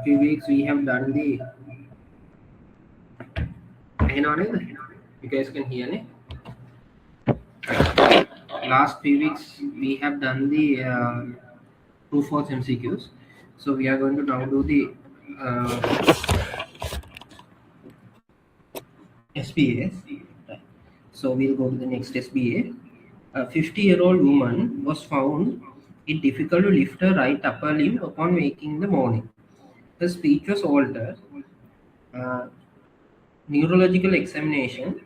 few weeks we have done the. You guys can hear me. Last few weeks we have done the true false MCQs. So we are going to now do the SBA. So we'll go to the next SBA. A 50-year-old woman was found it difficult to lift her right upper limb upon waking in the morning. Her speech was altered. Neurological examination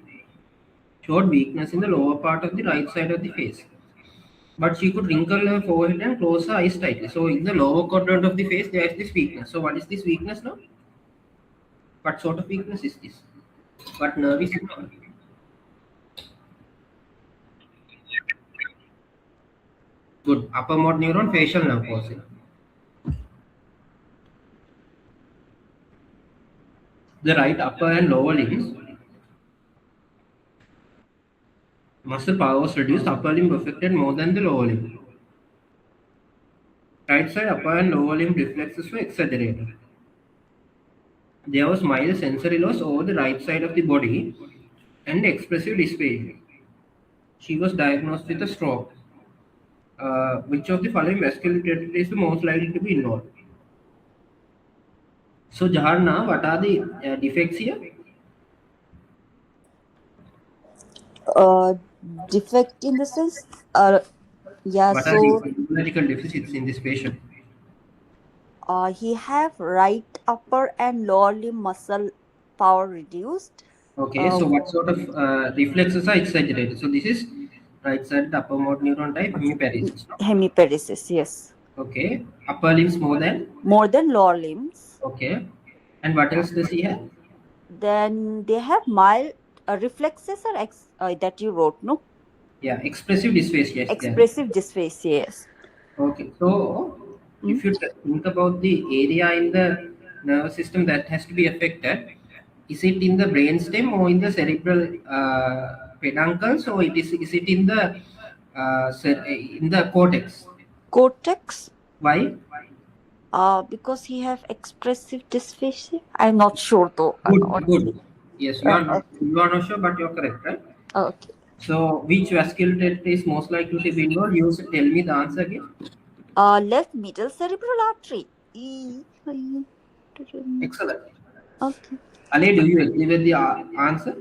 showed weakness in the lower part of the right side of the face. But she could wrinkle her forehead and close her eyes tightly. So in the lower quadrant of the face, there is this weakness. So what is this weakness now? What sort of weakness is this? What nerve is it? Good. Upper motor neuron, facial nerve causing. The right upper and lower limbs. Muscle power was reduced. Upper limb affected more than the lower limb. Right side upper and lower limb reflexes were exaggerated. There was mild sensory loss over the right side of the body and expressive dysphagia. She was diagnosed with a stroke. Which of the following vascular deficits is the most likely to be involved? So, Jaharna, what are the defects here? Defect in the sense, yeah. What so are the neurological deficits in this patient? He have right upper and lower limb muscle power reduced. Okay, so what sort of reflexes are exaggerated? So this is right side upper motor neuron type hemiparesis. No? Hemiparesis, yes. Okay, upper limbs more than lower limbs. Okay, and what else does he have? Then they have mild reflexes or that you wrote, no? Yeah, expressive dysphagia. Expressive dysphagia, yes. Okay, so if you think about the area in the nervous system that has to be affected, is it in the brainstem or in the cerebral peduncles, or is it in the cortex? Cortex. Why? Because he have expressive dysphagia. I'm not sure though. Good. Yes, you are not sure, but you're correct, right? Okay. So, which vascular territory is most likely to be involved? You tell me the answer again. Left middle cerebral artery. Excellent. Okay. Ale, do you agree with the answer?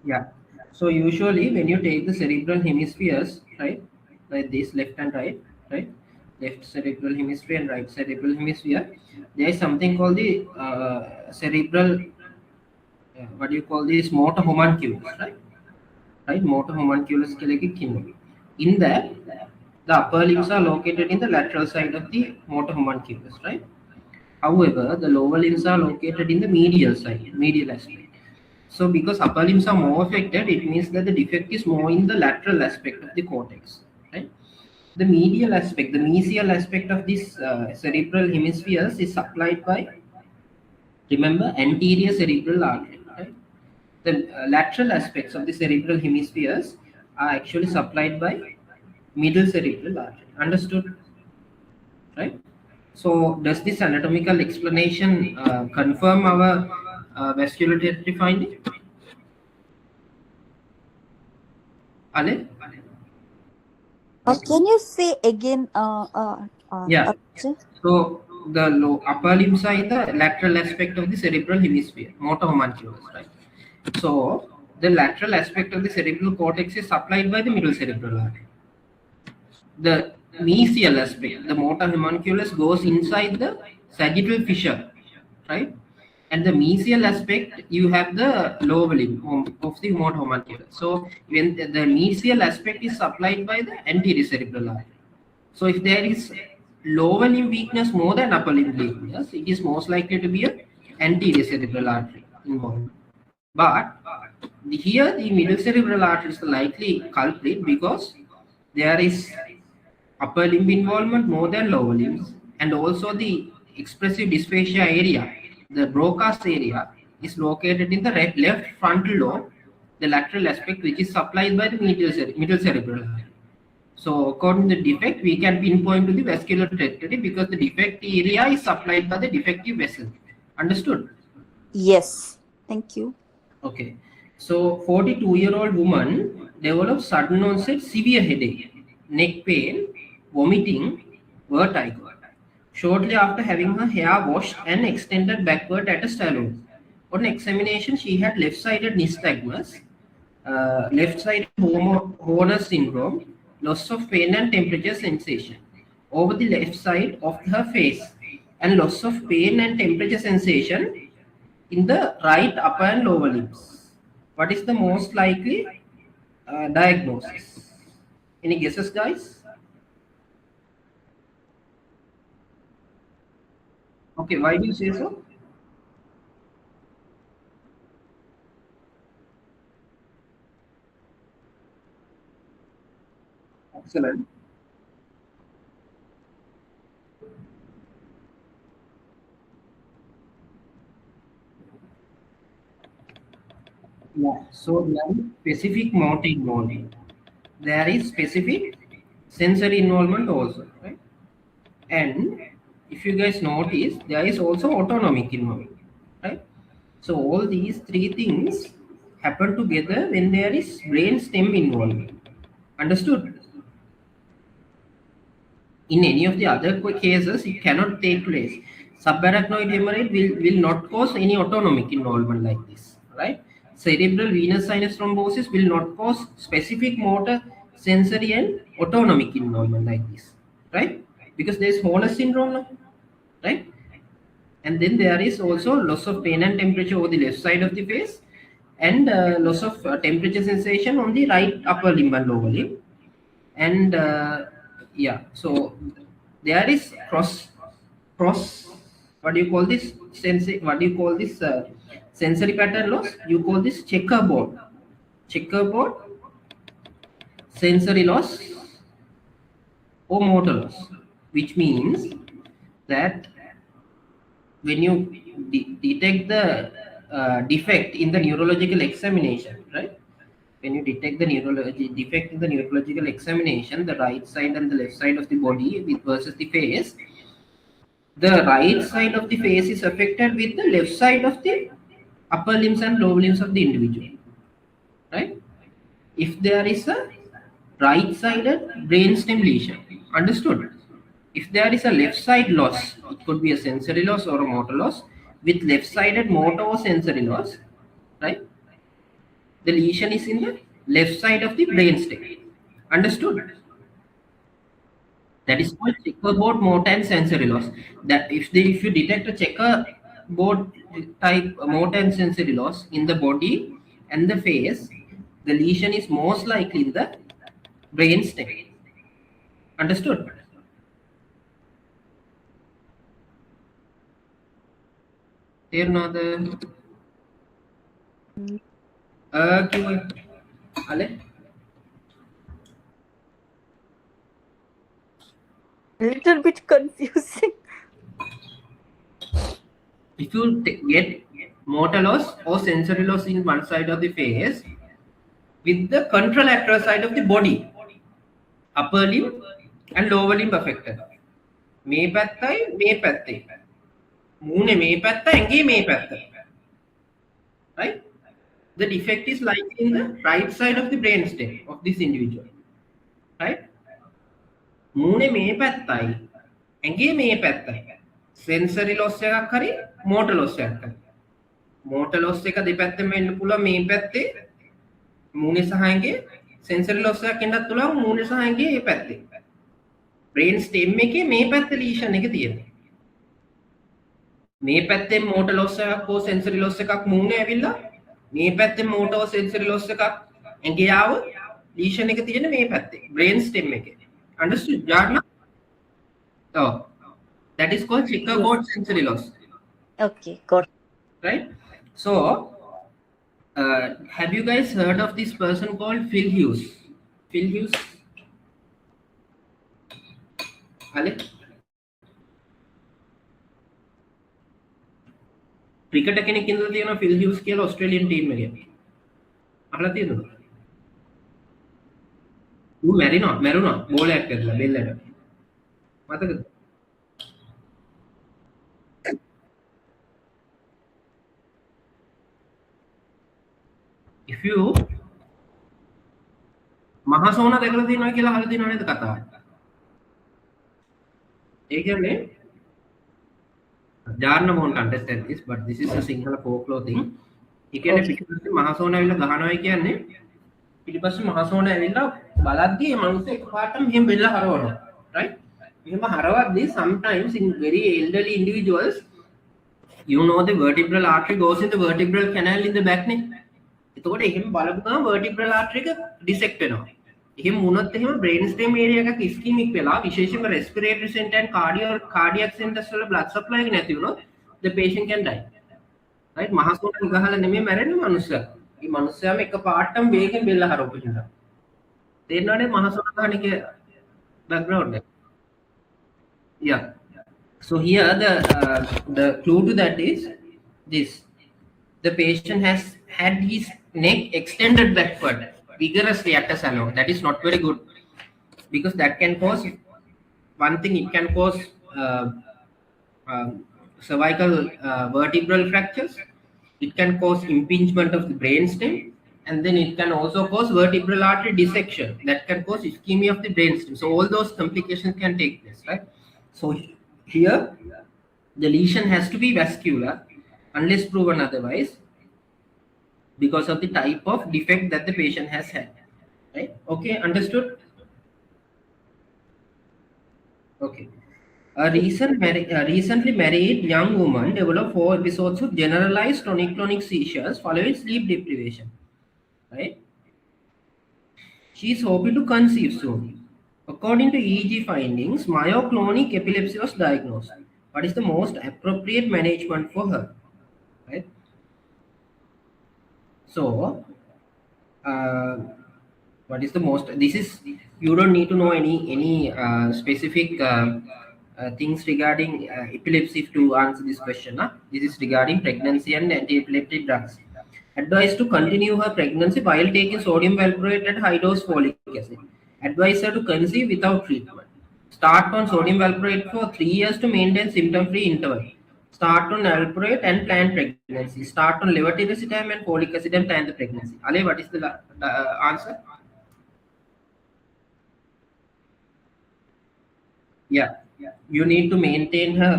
Yeah. So usually when you take the cerebral hemispheres, right, like this, left and right, left cerebral hemisphere and right cerebral hemisphere, there is something called the cerebral, what do you call this, motor homunculus, right, motor homunculus ke leke kinu. In that, the upper limbs are located in the lateral side of the motor homunculus, right? However, the lower limbs are located in the medial side, medial aspect. So because upper limbs are more affected, it means that the defect is more in the lateral aspect of the cortex, right? The medial aspect, the mesial aspect of this cerebral hemispheres is supplied by, remember, anterior cerebral artery, right? The lateral aspects of the cerebral hemispheres are actually supplied by middle cerebral artery. Understood? Right? So does this anatomical explanation confirm our vascular territory finding? Ale? Can you say again? Yeah. So the upper limbs are in the lateral aspect of the cerebral hemisphere, motor homunculus, right? So the lateral aspect of the cerebral cortex is supplied by the middle cerebral artery. The mesial aspect, the motor homunculus, goes inside the sagittal fissure, right? And the mesial aspect, you have the lower limb of the motor homunculus. So when the mesial aspect is supplied by the anterior cerebral artery. So if there is lower limb weakness more than upper limb weakness, it is most likely to be an anterior cerebral artery involved. But here the middle cerebral artery is the likely culprit because there is upper limb involvement more than lower limbs, and also the expressive dysphagia area, the Broca's area, is located in the left frontal lobe, the lateral aspect, which is supplied by the middle cerebral artery. So according to the defect, we can pinpoint to the vascular trajectory because the defect area is supplied by the defective vessel. Understood? Yes. Thank you. Okay. So 42-year-old woman develops sudden onset severe headache, neck pain, vomiting, vertigo. Shortly after having her hair washed and extended backward at a salon. On examination, she had left-sided nystagmus, left-sided Horner syndrome, loss of pain and temperature sensation over the left side of her face, and loss of pain and temperature sensation in the right upper and lower limbs. What is the most likely diagnosis? Any guesses, guys? Okay, why do you say so? Excellent. Yeah. So there is specific motor involvement. There is specific sensory involvement also, right? And if you guys notice, there is also autonomic involvement, right? So all these three things happen together when there is brain stem involvement. Understood? In any of the other cases, it cannot take place. Subarachnoid hemorrhage will not cause any autonomic involvement like this, right? Cerebral venous sinus thrombosis will not cause specific motor, sensory, and autonomic involvement like this, right? Because there is Horner syndrome, no? Right? And then there is also loss of pain and temperature over the left side of the face, and loss of temperature sensation on the right upper limb and lower limb. And yeah, so there is cross, what do you call this, what do you call this, sensory pattern loss, you call this checkerboard sensory loss or motor loss, which means that when you detect the defect in the neurological examination, right? When you detect the defect in the neurological examination, the right side and the left side of the body with versus the face, the right side of the face is affected with the left side of the upper limbs and lower limbs of the individual, right? If there is a right-sided brainstem lesion, understood? If there is a left side loss, it could be a sensory loss or a motor loss with left-sided motor or sensory loss, right? The lesion is in the left side of the brainstem. Understood? That is called checkerboard motor and sensory loss. That if you detect a checkerboard type motor and sensory loss in the body and the face, the lesion is most likely in the brainstem. Understood? තේරුණාද? කිව්වේ අලේ? A little bit confusing. If you get motor loss or sensory loss in one side of the face with the contralateral side of the body, upper limb and lower limb affected. මේ පැත්තයි මේ පැත්තේ. මූණේ මේ පැත්ත ඇඟේ මේ පැත්ත. Right? The defect is likely in the right side of the brainstem of this individual. Right? මූණේ මේ පැත්තයි ඇඟේ මේ පැත්තයි. Sensory loss එකක් හරි motor loss එකක් හරි. Motor loss එක දෙපැත්තෙම වෙන්න පුළුවන් මේ පැත්තේ මූණේ සහ ඇඟේ, sensory loss එකක් එන්නත් පුළුවන් මූණේ සහ ඇඟේ මේ පැත්තේ. brain stem එකේ මේ පැත්තේ lesion එක තියෙනවා. මේ පැත්තේ motor loss එකක් හෝ sensory loss එකක් මූණේ ඇවිල්ලා මේ පැත්තේ motor or sensory loss එකක් ඇඟේ ආව lesion එක තියෙන මේ පැත්තේ brain stem එකේ. Understood? Jana? Oh, that is called checkerboard sensory loss. Okay, got it. Right? So, have you guys heard of this person called Phil Hughes? Phil Hughes? Ale? Cricket කෙනෙක් ඉඳලා තියෙනවා feel හියුස් කියලා Australian team එකේ. අහලා තියෙනවද? ඌ මැරුණා බෝලයක් ඇදලා බෙල්ලට. මතකද? if you මහසෝන දැකලා තියෙනවා කියලා අහලා තියෙනව නේද කතාව? ඒ කියන්නේ Jarna won't understand this, but this is a Sinhala folklore thing. ඒ කියන්නේ Okay. පිටිපස්සේ මහසෝන ඇවිල්ලා ගහනවා කියන්නේ පිටිපස්සේ මහසෝන ඇවිල්ලා බලද්දී මේ මිනිස්සු එකපාරටම මෙහෙම බෙල්ල හරවනවා. right? මෙහෙම හරවද්දී sometimes in very elderly individuals you know the vertebral artery goes in the vertebral canal in the back නේ. එතකොට එහෙම බලපු ගමන් vertebral artery එක dissect වෙනවා. එහෙම වුණොත් එහෙම brain stem area එකක ischemic වෙලා විශේෂයෙන්ම respiratory center and cardiac centers වල blood supply එක නැති වුණොත් the patient can die. right? මහසෝන ගහලා නෙමෙයි මැරෙන්නේ මනුස්සයා. මේ මනුස්සයාම එක පාටම වේගෙන් බෙල්ල හරවපු හින්දා. තේරෙනවනේ මහසෝන ගහන එක background එක. yeah. So here the clue to that is this: the patient has had his neck extended backward vigorously at a salon. That is not very good because that can cause one thing. It can cause cervical vertebral fractures. It can cause impingement of the brainstem, and then it can also cause vertebral artery dissection. That can cause ischemia of the brainstem. So all those complications can take place, right? So here the lesion has to be vascular unless proven otherwise because of the type of defect that the patient has had. Right? Okay, understood? Okay. A recently married young woman developed 4 episodes of generalized tonic-clonic seizures following sleep deprivation. Right? She is hoping to conceive soon. According to EEG findings, myoclonic epilepsy was diagnosed. What is the most appropriate management for her? Right? So, what is the most? This is, you don't need to know any specific things regarding epilepsy to answer this question. This is regarding pregnancy and anti-epileptic drugs. Advised to continue her pregnancy while taking sodium valproate and high dose folic acid. Advise her to conceive without treatment. Start on sodium valproate for 3 years to maintain symptom-free interval. Start on valproate and plan pregnancy. Start on levetiracetam and folic acid and plan the pregnancy. Ale, what is the answer? Yeah, you need to maintain her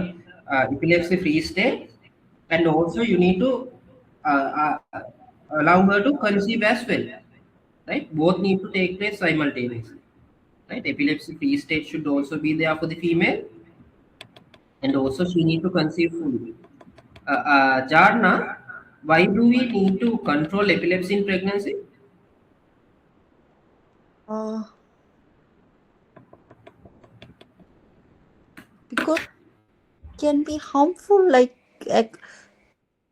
epilepsy-free state, and also you need to allow her to conceive as well. Right? Both need to take place simultaneously. Right? Epilepsy-free state should also be there for the female, and also she need to conceive fully. Jarna, why do we need to control epilepsy in pregnancy? Because it can be harmful, like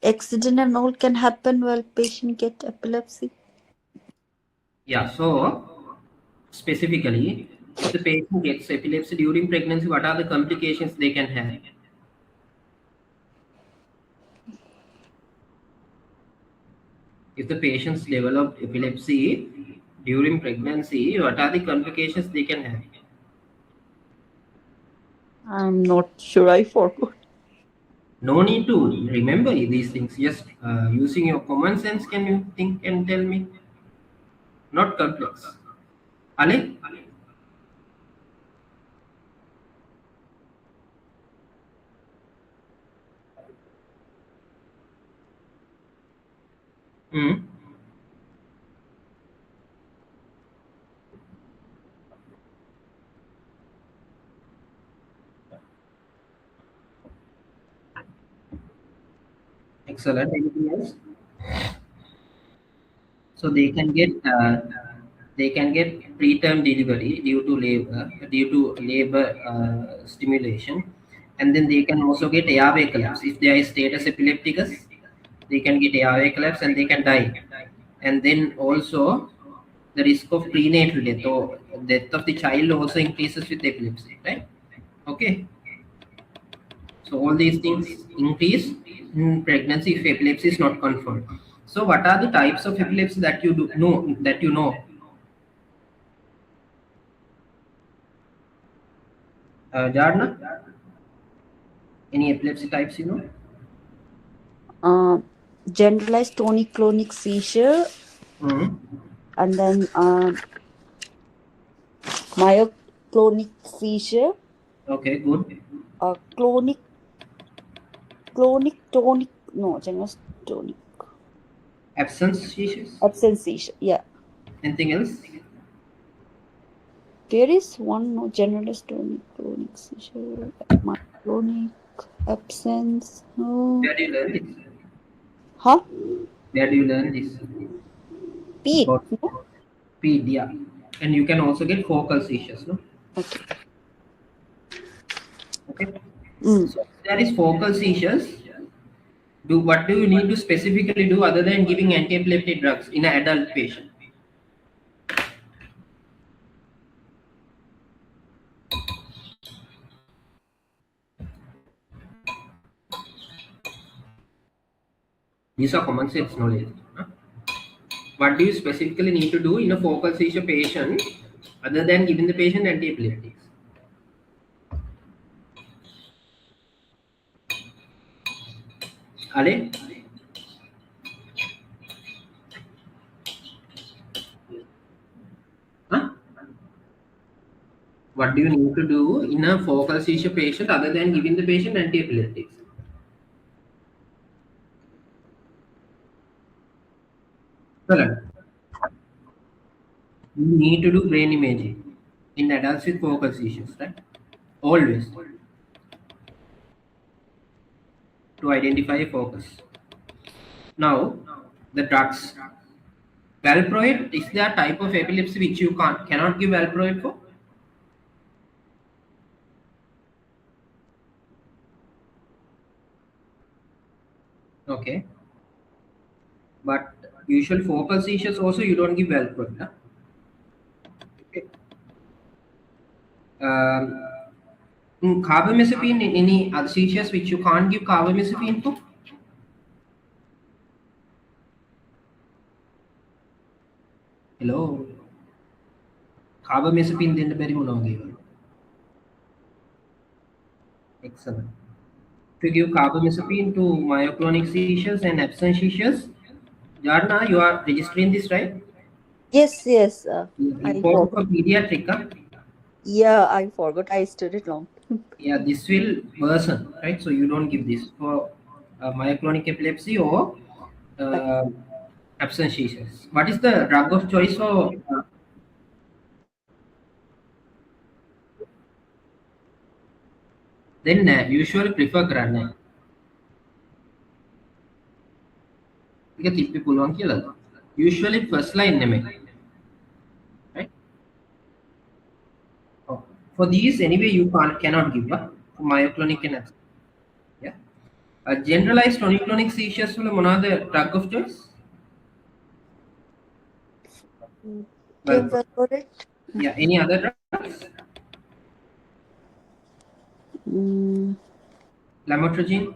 accident and all can happen while patient get epilepsy. Yeah, so specifically, if the patient gets epilepsy during pregnancy, what are the complications they can have? If the patients develop epilepsy during pregnancy, what are the complications they can have? I'm not sure, I forgot. No need to remember these things. Just using your common sense, can you think and tell me? Not complex. Ale? Mm. Excellent. Anything else? So they can get preterm delivery due to labor stimulation, and then they can also get airway collapse if they are status epilepticus. They can get airway collapse and they can die, and then also the risk of prenatal death or death of the child also increases with epilepsy. Right? Okay. So all these things increase in pregnancy if epilepsy is not controlled. So what are the types of epilepsy that you know? Jadna, any epilepsy types you know? Generalized tonic-clonic seizure, Hmm. and then myoclonic seizure, Okay, good. clonic, clonic tonic, no, generalized tonic, Absence seizures. absence seizure. Yeah, Anything else? there is one no generalized tonic-clonic seizure, myoclonic, absence. Where do you learn this? Huh? Where do you learn this? Pete? About No? pedia. And you can also get focal seizures, no? Okay. Okay. Mm. So if there is focal seizures. What do you need to specifically do other than giving anti-epileptic drugs in an adult patient? These are common sense knowledge. Huh? What do you specifically need to do in a focal seizure patient other than giving the patient anti-epileptics? Ale? Huh? What do you need to do in a focal seizure patient other than giving the patient anti-epileptics? Correct. You need to do brain imaging in adults with focal seizures, right? Always to identify a focus. Now, the drugs. Valproate is there a type of epilepsy which you cannot give valproate for? Okay, but usual focal seizures also you don't give valproate. Huh? Okay. Um, Carbamazepine in any other seizures which you can't give carbamazepine for? Hello, carbamazepine දෙන්න බැරි මොනවා කියවල? Excellent. To give carbamazepine to myoclonic seizures and absence seizures, Jarna, you are registering this, right? Yes, yes. I Important forgot. for pediatric. Huh? Yeah, I forgot. I studied long. Yeah, this will worsen, right? So you don't give this for myoclonic epilepsy or Okay. uh, absence seizures. What is the drug of choice for then usually prefer කරන්නේ? ඒක තිප්පි පුළුවන් කියලාද? Usually first line නෙමෙයි, right? Oh. For these anyway you cannot give for myoclonic and absence. Yeah. Generalized tonic-clonic seizures වල මොනවාද drug of choice? Well, Came valorate. yeah. Any other drugs? Mm, Lamotrigine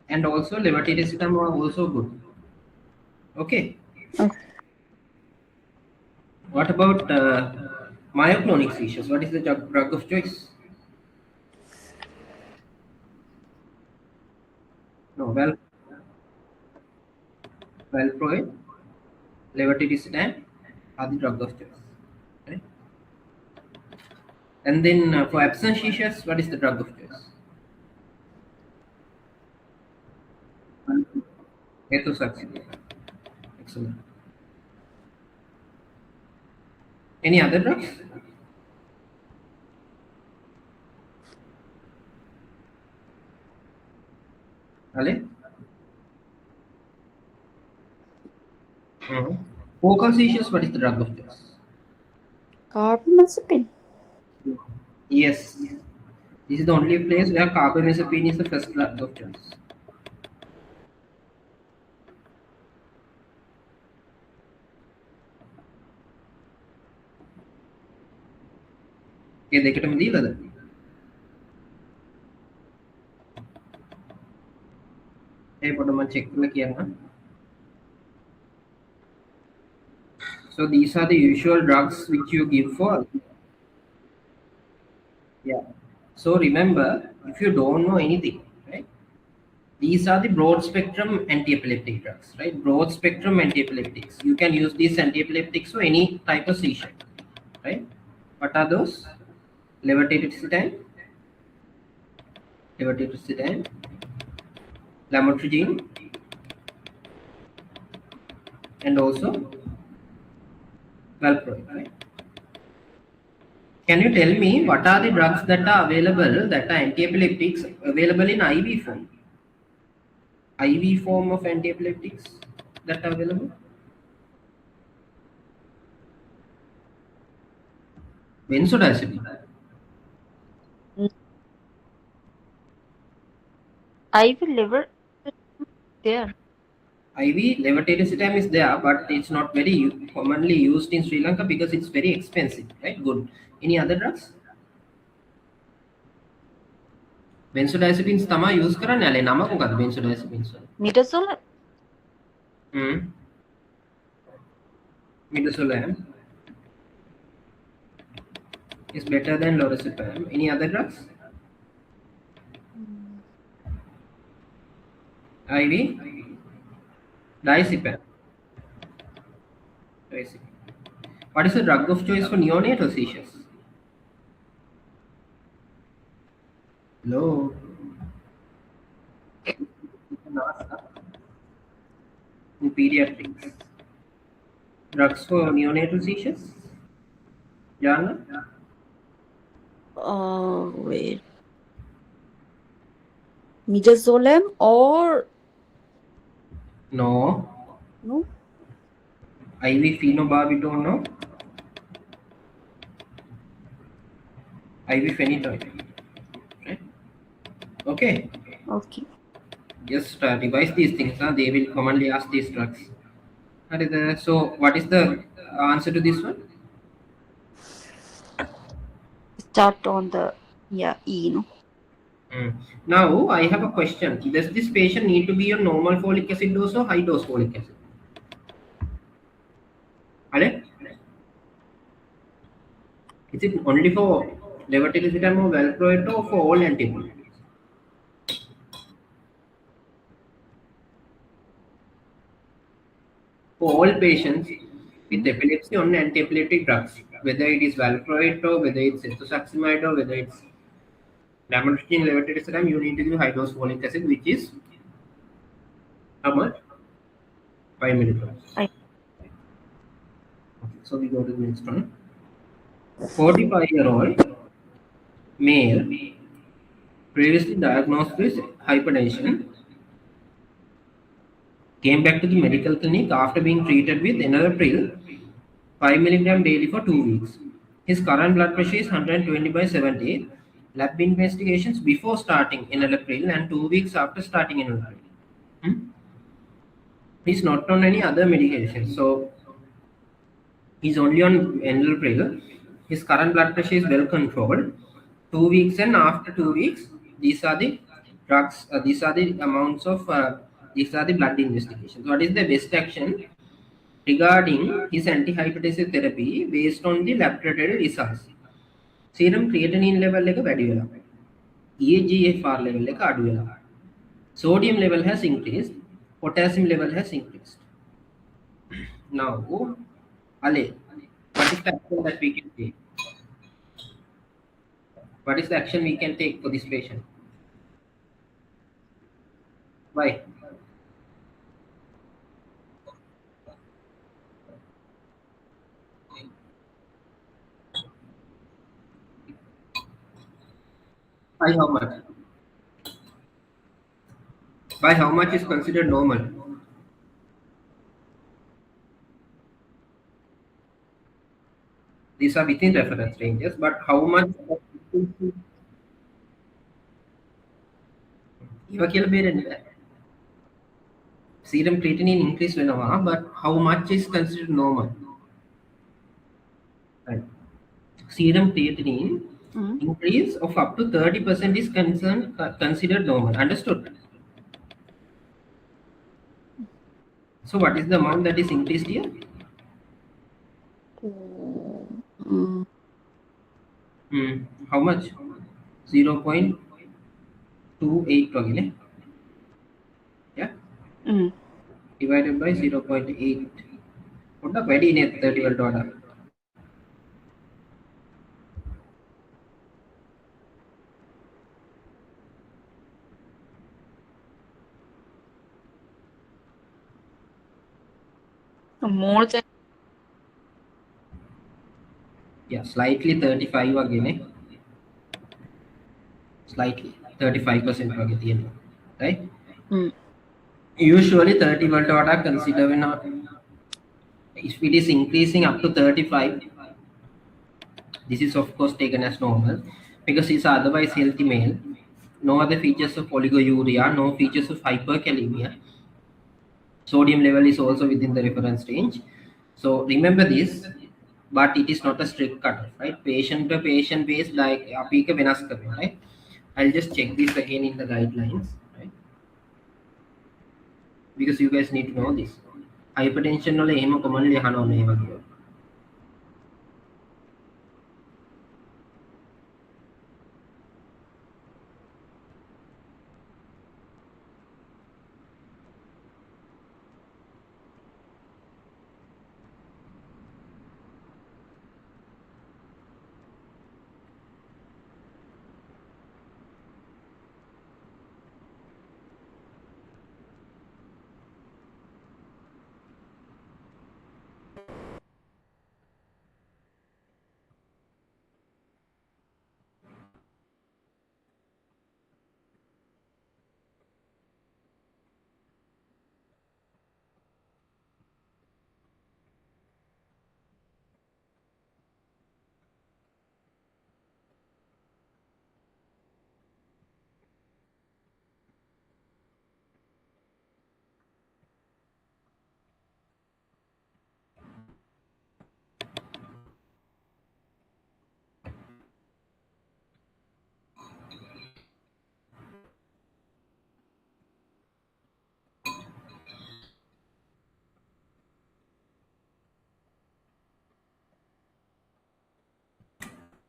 and also levetiracetam are also good. Okay. okay. What about myoclonic seizures? What is the drug of choice? No, valproate, levetiracetam are the drug of choice. Right? And then for absence seizures, what is the drug of choice? Ethosuximab. Excellent. Any other drugs? Ale? Mm-hmm. Focal seizures, what is the drug of choice? Carbamazepine. Yes. This is the only place where carbamazepine is the first drug of choice. ඒ දෙකටම දීලාද? ඒ පොඩ්ඩක් මම check කරලා කියන්නම්. So these are the usual drugs which you give for So remember, if you don't know anything, right? These are the broad spectrum anti-epileptic drugs, right? Broad spectrum anti-epileptics. You can use these anti-epileptics for any type of seizure, right? What are those? Levetiracetam, levetiracetam, lamotrigine, and also valproate, right? Can you tell me what are the drugs that are available, that are anti-epileptics available in IV form? IV form of anti-epileptics that are available? Benzodiazepine. Mm. I will never there. IV levetiracetam is there, but it's not very commonly used in Sri Lanka because it's very expensive, right? Good. Any other drugs? Benzodiazepines tama use කරන්නේ අලේ නම මොකක්ද benzodiazepines වල? Midazolam. Midazolam is better than lorazepam. Any other drugs? IV diazepam. Diazepam. What is the drug of choice for neonatal seizures? Hello. In pediatrics. Drugs for neonatal seizures? Jana? Wait. Midazolam or No. no? IV phenobarbital, no. IV phenytoin. Right? Okay. Okay. Just revise these things. They will commonly ask these drugs. So, what is the answer to this one? Start on the E, no? Now, I have a question. Does this patient need to be on normal folic acid dose or high dose folic acid? Ale? Is it only for levetiracetam or valproate or for all antibiotics? For all patients with epilepsy on anti-epileptic drugs, whether it is valproate or whether it's ethosuximide or whether it's lamotrigine levetiracetam, you need to give high dose folic acid, which is how much? 5 milligrams. I So we go to the next one. 45-year-old male previously diagnosed with hypertension came back to the medical clinic after being treated with enalapril 5 milligram daily for 2 weeks. His current blood pressure is 120/70. Lab investigations before starting enalapril and 2 weeks after starting enalapril. He's not on any other medication, so he's only on enalapril. His current blood pressure is well controlled. 2 weeks and after 2 weeks, these are the drugs. These are the amounts of. These are the blood investigations. What is the best action regarding his antihypertensive therapy based on the laboratory results? Serum creatinine level එක වැඩි වෙලා. EGFR level එක අඩු වෙලා. Sodium level has increased. Potassium level has increased. Now, Ale, what is the action that we can take? What is the action we can take for this patient? Why? By how much? By how much is considered normal? These are within reference ranges, but how much? ඒවා කියලා බේරෙන්නේ නැහැ. Serum creatinine increase වෙනවා, but how much is considered normal? Right. Serum creatinine increase of up to 30% is considered normal. Understood? So what is the amount that is increased here? How much? 0.28 again. Yeah, Mm. divided by 0.8. What the very net 30 volt order? So more than. Yeah, slightly 35 again. Slightly 35% again. Right? Mm. Usually 30 volt order consider when if it is increasing up to 35, this is of course taken as normal because it's otherwise healthy male. No other features of oligouria, no features of hyperkalemia. Sodium level is also within the reference range. So remember this, but it is not a strict cutoff, right? Patient to patient based like api ka venas karna, right? I'll just check this again in the guidelines, right? Because you guys need to know this. Hypertension වල එහෙම commonly අහනවා මේ වගේ.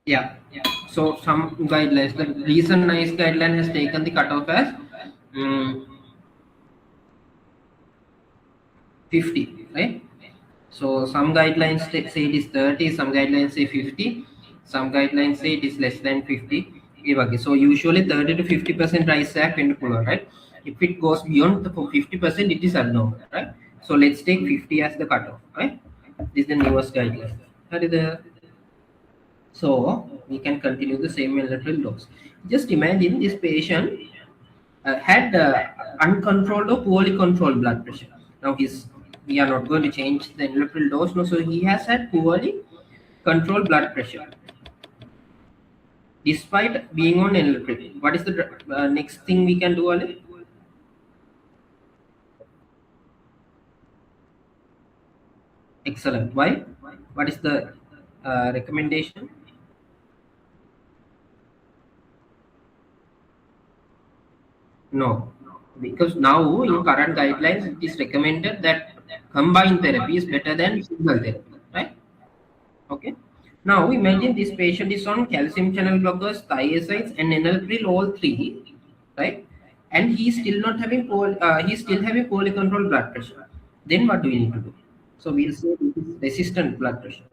Yeah. So some guidelines, the recent NICE guideline has taken the cutoff as 50, right? So some guidelines say it is 30, some guidelines say 50, some guidelines say it is less than 50. Okay. So usually 30 to 50% rise sac pendicular, right? If it goes beyond the 50%, it is abnormal, right? So let's take 50 as the cutoff, right? This is the newest guideline. So we can continue the same lateral dose. Just imagine this patient had uncontrolled or poorly controlled blood pressure. Now we are not going to change the lateral dose. No, so he has had poorly controlled blood pressure despite being on enalapril. What is the next thing we can do, Ale? Excellent. Why? What is the recommendation? No, because now in current guidelines it is recommended that combined therapy is better than single therapy, right? Okay. Now imagine this patient is on calcium channel blockers, thiazides, and enalapril, all three, right? And he's still not having he's still having poorly controlled blood pressure. Then what do we need to do? So we'll say this is resistant blood pressure.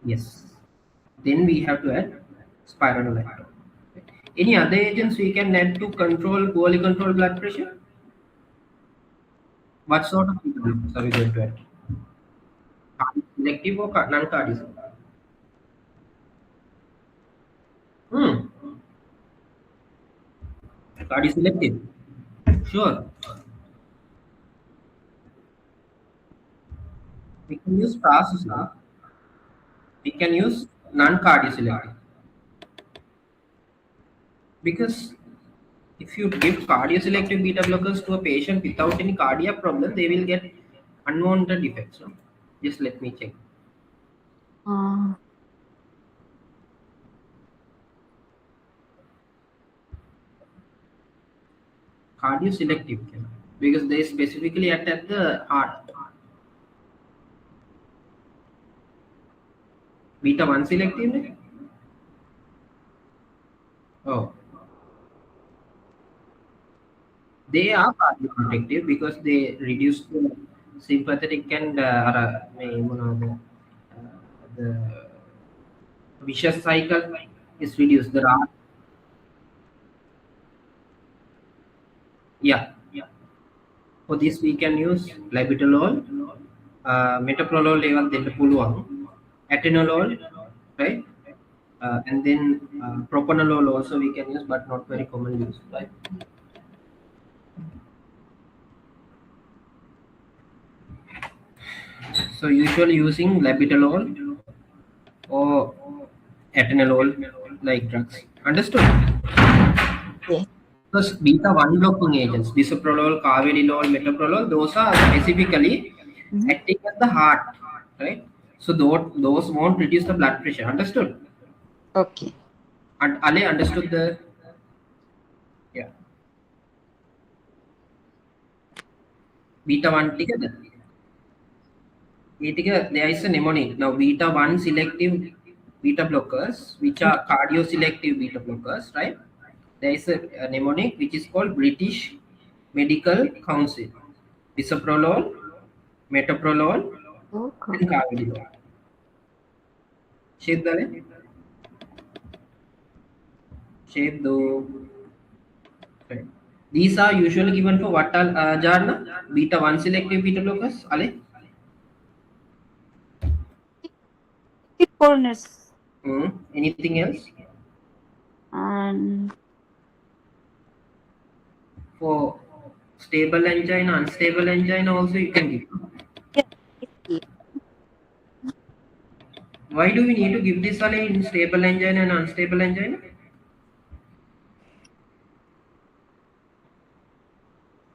Yes. Then we have to add spironolactone. Any other agents we can add to control poorly controlled blood pressure? What sort of agents are we going to add? Selective or non-cardiac? Hmm. Cardiac selective. Sure. We can use prazosin. We can use non-cardiac selective because if you give cardioselective beta blockers to a patient without any cardiac problem, they will get unwanted effects. No? Just let me check. Uh, Cardioselective because they specifically attack the heart. Beta 1 selective? Oh. They are cardioprotective because they reduce the sympathetic and the vicious cycle is reduced. Yeah. For this we can use labetalol, metoprolol ලේවත් දෙන්න පුළුවන්, atenolol, right? And then propanolol also we can use, but not very commonly used, right? So usually using labetalol or atenolol like drugs. Understood? Yes. Because beta 1 blocking agents, bisoprolol, carvedilol, metoprolol, those are specifically Mhm. acting at the heart, right? So those won't reduce the blood pressure. Understood? Okay. And Ale understood the, yeah, beta 1 together. There is a mnemonic. Now beta 1 selective beta blockers, which are cardio selective beta blockers, right? There is a mnemonic which is called British Medical Council. Bisoprolol, metoprolol, Okay. and carvedilol. Shape the shape though. Right. These are usually given for what all Jarna? Beta 1 selective beta blockers. Ale? Coolness Anything else? and For stable angina, unstable angina also you can give. yeah. Why do we need to give this Ale in stable angina and unstable angina?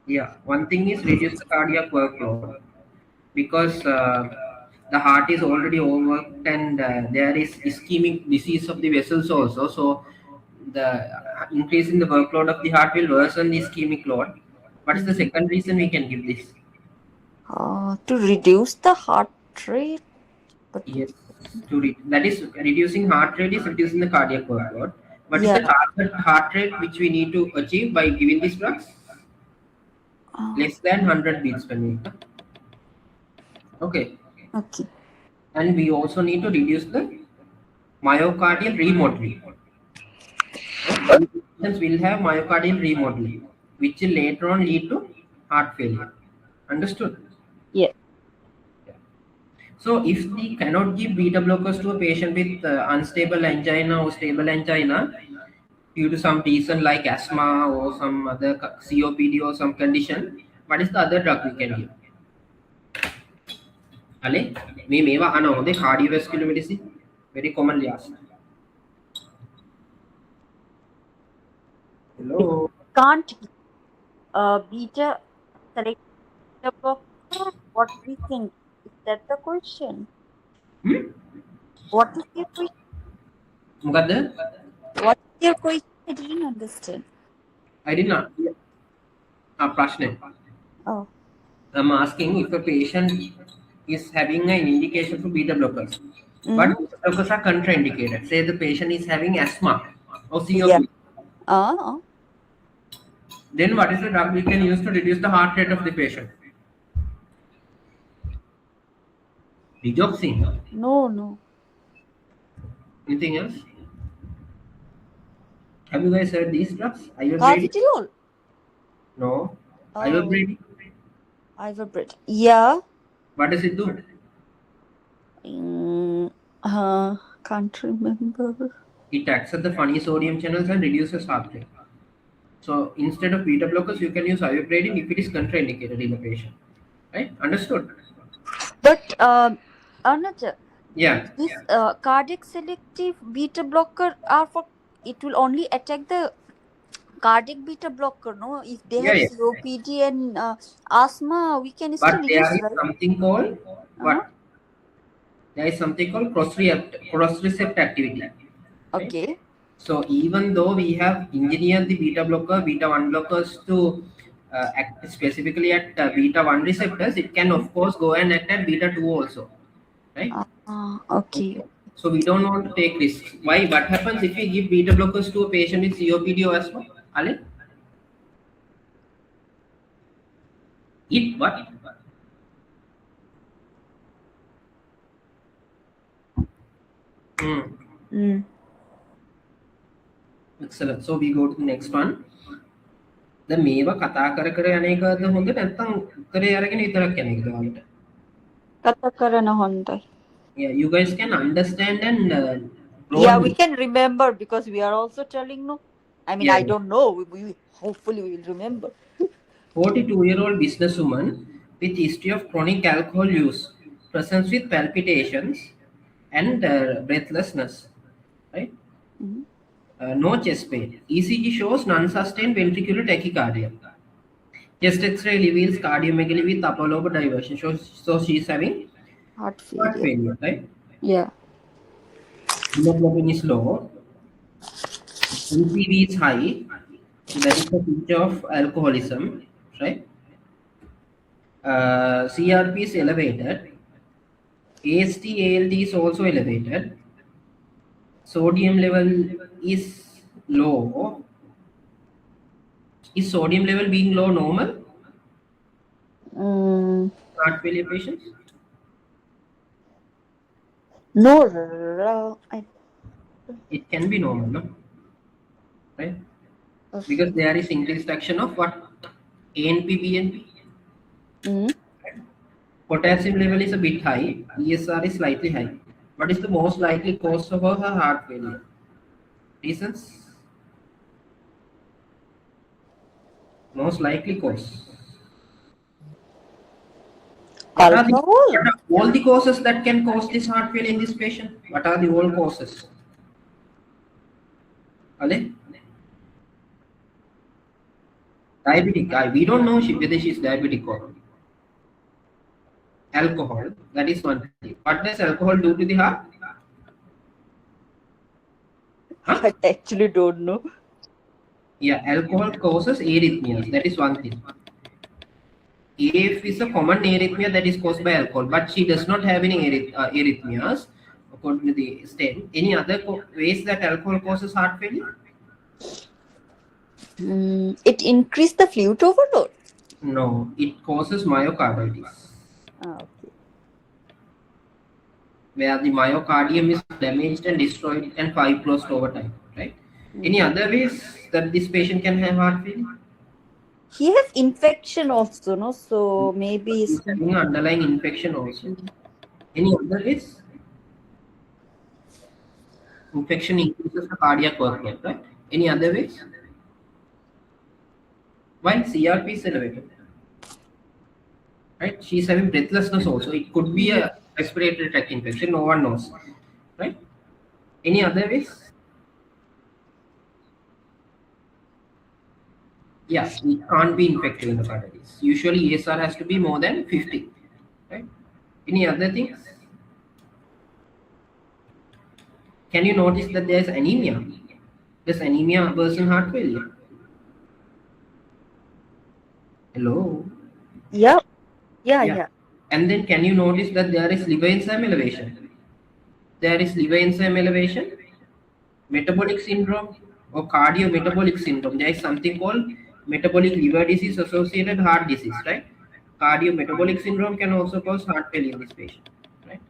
Yeah, one thing is reduce the cardiac workload because the heart is already overworked and there is ischemic disease of the vessels also. So the increase in the workload of the heart will worsen the ischemic load. What is the Mhm. second reason we can give this? To reduce the heart rate, but Yes, that is reducing heart rate is reducing the cardiac workload. What is yeah. the target heart rate which we need to achieve by giving these drugs? Uh, Less than 100 beats per minute. Okay, okay. and we also need to reduce the myocardial remodeling. Right? Some patients will have myocardial remodeling, which will later on lead to heart failure. Understood? Yeah. Yeah. So, if we cannot give beta blockers to a patient with unstable angina or stable angina due to some reason like asthma or some other COPD or some condition, what is the other drug we can give? Ale, me meva ano the cardiovascular medicine very commonly asked. Hello. Can't beta select the blocker. What do you think? Is that the question? Hmm? What is your question? Mukadda? What is your question? I didn't understand. I did not. Prashne. Oh. I'm asking if a patient is having an indication for beta blockers, Mm-hmm. but beta blockers are contraindicated. Say the patient is having asthma or Yeah. COPD. Uh, Then what is the drug we can use to reduce the heart rate of the patient? Digoxin. no, no. Anything else? Have you guys heard these drugs? Ivermectin? Carvedilol. No. Oh, Ivermectin. Iverbrid. Yeah. What does it do? Mm, can't remember. It acts at the funny sodium channels and reduces heart rate. So instead of beta blockers, you can use ivermectin if it is contraindicated in the patient. Right? Understood? But Arunaja, Yeah. this cardiac selective beta blocker are for it will only attack the cardiac beta blocker. No, if they Yeah, have yeah. COPD and asthma, we can But still there use, is right? something called Uh, what? There is something called cross-recept activity. Right? okay. So even though we have engineered the beta 1 blockers to act specifically at beta 1 receptors, it can of course go and act at beta 2 also. Right? Okay. Okay. So we don't want to take risks. Why? What happens if we give beta blockers to a patient with COPD or asthma? Ale? It what? Mm. Excellent. So we go to the next one. දැන් මේවා කතා කර යන එකද හොඳ නැත්නම් උත්තරේ අරගෙන විතරක් යන එකද වලට? කතා කරන හොඳයි. Yeah, you guys can understand and Yeah, we can remember because we are also telling no. I mean, Yeah. I don't know. We hopefully we will remember. 42-year-old businesswoman with history of chronic alcohol use presents with palpitations and breathlessness, right? Mhm. No chest pain. ECG shows non-sustained ventricular tachycardia. Chest X-ray reveals cardiomegaly with upper lobe diversion. So she's having Heart heart failure. failure, right? Yeah. Hemoglobin is low. NPV is high. So that is the picture of alcoholism, right? CRP is elevated. AST, ALT is also elevated. Sodium level is low. Is sodium level being low normal? Heart failure patients? No, It can be normal, no? Right? okay. Because there is increased action of what? ANP, BNP. Mm. Potassium level is a bit high. ESR is slightly high. What is the most likely cause of her heart failure? Reasons? Most likely cause. What are all the causes that can cause this heart failure in this patient? What are the all causes? Ale? Diabetic. We don't know whether she is diabetic or alcohol. That is one thing. What does alcohol do to the heart? Huh? I actually don't know. Yeah, alcohol causes arrhythmias. That is one thing. AF is a common arrhythmia that is caused by alcohol, but she does not have any arrhythmias according to the stent. Any other ways that alcohol causes heart failure? It increased the fluid overload. No, it causes myocarditis. Okay. Where the myocardium is damaged and destroyed and fibrosed over time, right? Any other ways that this patient can have heart failure? He has infection also, no? So maybe He's having an underlying infection also. Any other ways? Infection increases the cardiac workload, right? Any other ways? Why CRP is elevated? Right? She's having breathlessness also. It could be a respiratory tract infection. No one knows, right? Any other ways? Yeah, it can't be infected in the cardiacs. Usually ESR has to be more than 50, right? Any other things? Can you notice that there's anemia? Does anemia worsen heart failure? Hello? Yeah. Yeah. And then can you notice that there is liver enzyme elevation? There is liver enzyme elevation, metabolic syndrome, or cardiometabolic syndrome. There is something called metabolic liver disease associated heart disease, right? Cardiometabolic syndrome can also cause heart failure in this patient, right?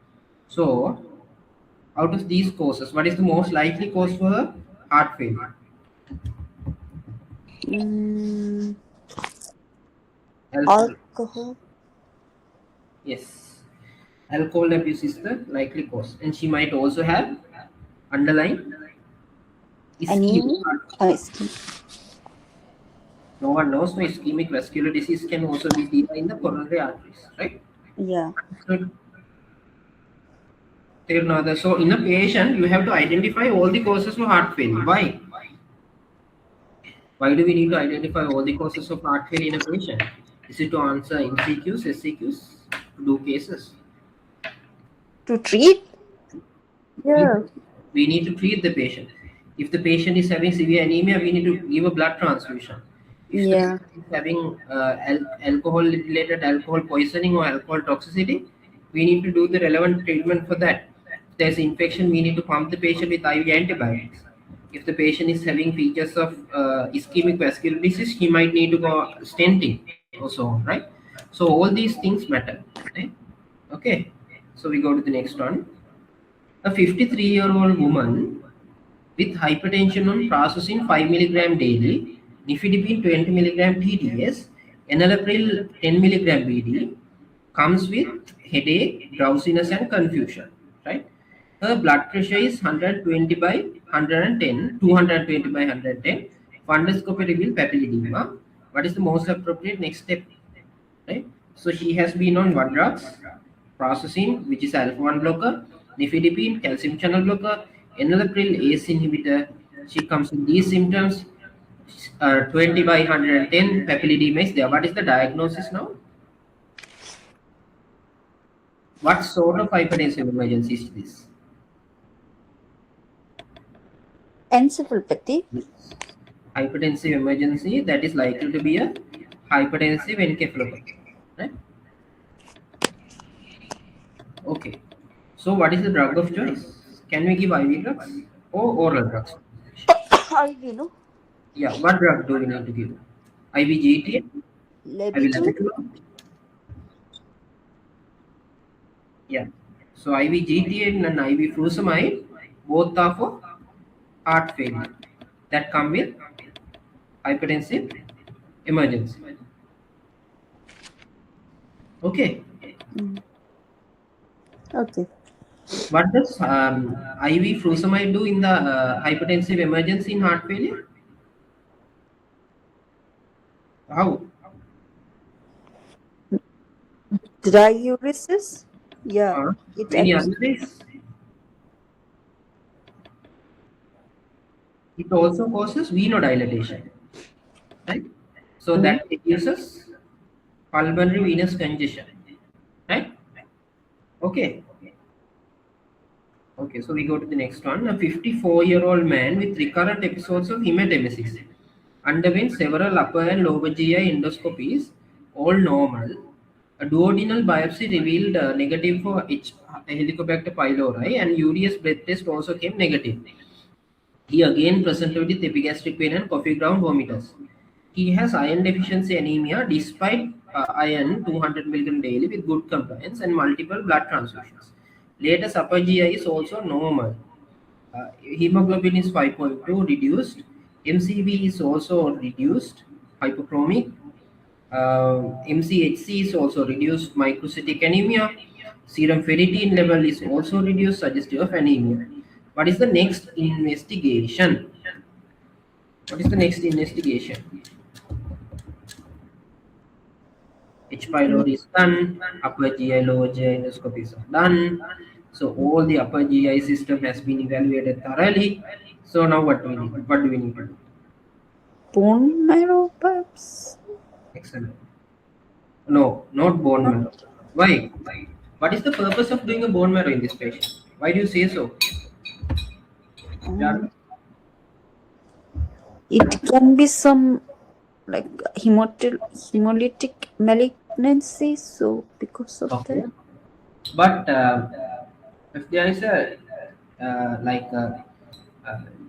So, out of these causes, what is the most likely cause for heart failure? Alcohol. Yes, alcohol abuse is the likely cause, and she might also have underlying ischemic. No one knows, so ischemic vascular disease can also be seen in the coronary arteries, right? Yeah. So in a patient, you have to identify all the causes for heart failure. Why? Why do we need to identify all the causes of heart failure in a patient? Is it to answer MCQs, SCQs, to do cases? To treat? Yeah. We need to treat the patient. If the patient is having severe anemia, we need to give a blood transfusion. If the patient is having alcohol-related alcohol poisoning or alcohol toxicity, we need to do the relevant treatment for that. there's infection, we need to pump the patient with IV antibiotics. If the patient is having features of ischemic vascular disease, he might need to go stenting or so on, right? So all these things matter. Right? Okay. So we go to the next one. A 53-year-old woman with hypertension on prazosin 5 milligram daily, nifedipine 20 milligram TDS, enalapril 10 milligram BD, comes with headache, drowsiness, and confusion. Right? Her blood pressure is 120 by 110, 220 by 110. Fundoscopy reveal papilledema. What is the most appropriate next step? Right? So she has been on what drugs? Prazosin, which is alpha 1 blocker, nifedipine, calcium channel blocker, enalapril, ACE inhibitor. She comes with these symptoms. 20 by 110 papilledema is there. What is the diagnosis now? What sort of hypertensive emergency is this? Encephalopathy. Hypertensive emergency that is likely to be a hypertensive encephalopathy. Right? Okay. So what is the drug of choice? Can we give IV drugs or oral drugs? IV, no? Yeah. What drug do we need to give? IV GT, IV Lebitu. labetalol? Yeah. So IV GT and IV furosemide both are for heart failure that come with hypertensive emergency. Okay. Okay. What does IV furosemide do in the hypertensive emergency in heart failure? How? Diuresis. Yeah. It Any acts. other ways? It also causes venodilatation, right? So that reduces pulmonary venous congestion, right? Okay. Okay, so we go to the next one. A 54-year-old man with recurrent episodes of hematemesis underwent several upper and lower GI endoscopies, all normal. A duodenal biopsy revealed negative for Helicobacter pylori, and UDS blood test also came negative. He again presented with epigastric pain and coffee ground vomitus. He has iron deficiency anemia despite iron 200 mg daily with good compliance and multiple blood transfusions. Latest upper GI is also normal. Hemoglobin is 5.2 reduced. MCV is also reduced, hypochromic. MCHC is also reduced, microcytic anemia. Serum ferritin level is also reduced, suggestive of anemia. What is the next investigation? What is the next investigation? H. pylori is done, upper GI, lower GI endoscopies are done. So all the upper GI system has been evaluated thoroughly. So now what do we need? What do we need to do? Bone marrow biopsy. Excellent. No, not bone marrow. Why? What is the purpose of doing a bone marrow in this patient? Why do you say so? Yeah. It can be some like hemolytic malignancy. So because of Okay. that. But if there is a like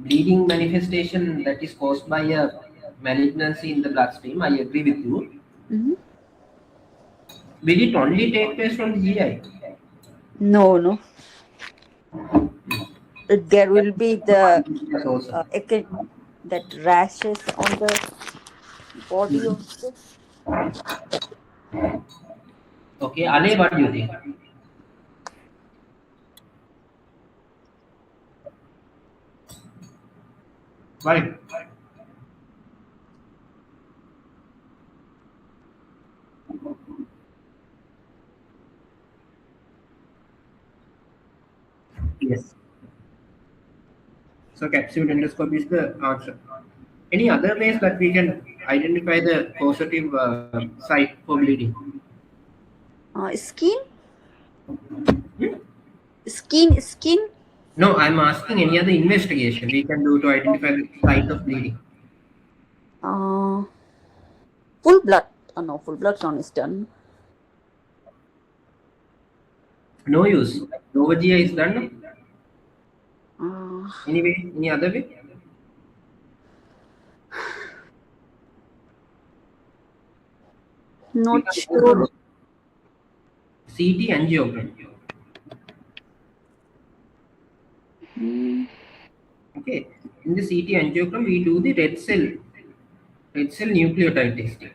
bleeding manifestation that is caused by a malignancy in the bloodstream, I agree with you. Mhm. Will it only take place from the GI? No. There will be the Yes, also. that rashes on the body also. Okay, Ale, what do you think? Why? Yes. So capsule endoscopy is the answer. Any other ways that we can identify the causative site for bleeding? Skin. Hmm? Skin. No, I'm asking any other investigation we can do to identify the site of bleeding. Uh, full blood. No, full blood count is done. No use. Lower GI is done. Anyway, any other way? You Not can sure. also CT angiogram. Okay, in the CT angiogram, we do the red cell nucleotide testing,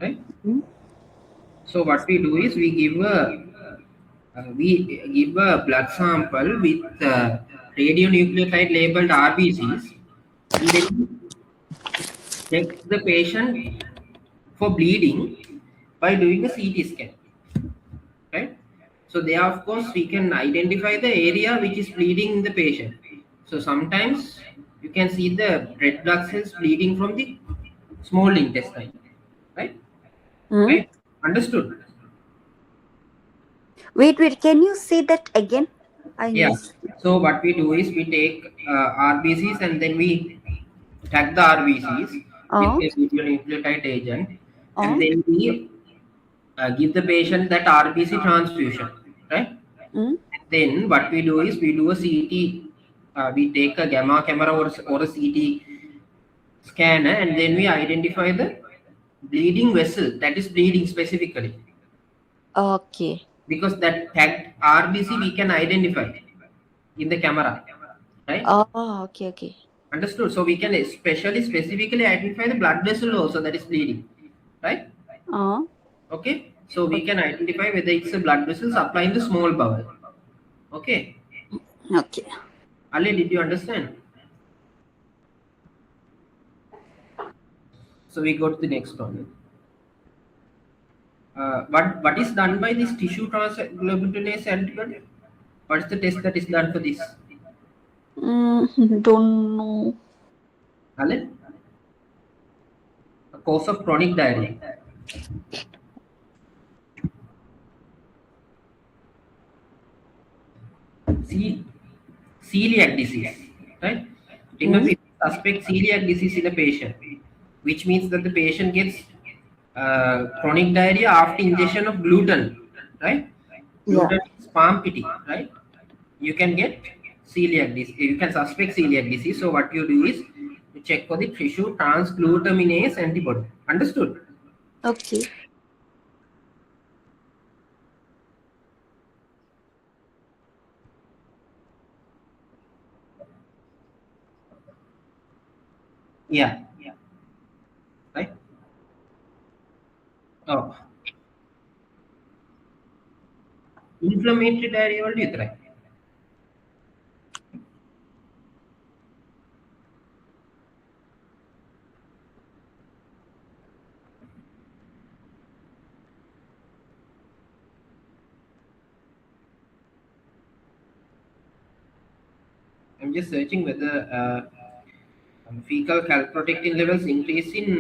right? Mm. So what we do is we give a blood sample with radionucleotide labeled RBCs, and then check the patient for bleeding by doing a CT scan, right? So there, of course, we can identify the area which is bleeding in the patient. So sometimes you can see the red blood cells bleeding from the small intestine, right? Mm. Right? Understood? Wait. Can you say that again? I Yeah. missed. So what we do is we take RBCs and then we tag the RBCs with Oh. a nucleotide agent, and Oh. then we give the patient that RBC transfusion, right? Mm. Then what we do is we do a CT. We take a gamma camera or a CT scanner, and then we identify the bleeding vessel that is bleeding specifically, Okay. because that tagged RBC we can identify in the camera, right? Oh, okay. Understood. So we can especially specifically identify the blood vessel also that is bleeding, right? Oh. Okay. So we can identify whether it's a blood vessel supplying the small bowel. Okay. Okay. Ali, did you understand? So we go to the next one. What is done by this tissue transglobulin antibody? What is the test that is done for this? Don't know. Ali? A cause of chronic diarrhea. C. Celiac disease, right? Remember, Mm. if you suspect celiac disease in a patient, which means that the patient gets chronic diarrhea after ingestion of gluten, right? Yeah. Gluten is palm pity, right? You can get celiac disease. You can suspect celiac disease. So what you do is you check for the tissue transglutaminase antibody. Understood? Okay. Yeah. Right. Oh, inflammatory diarrhea. What do you try? I'm just searching whether fecal calprotectin levels increase in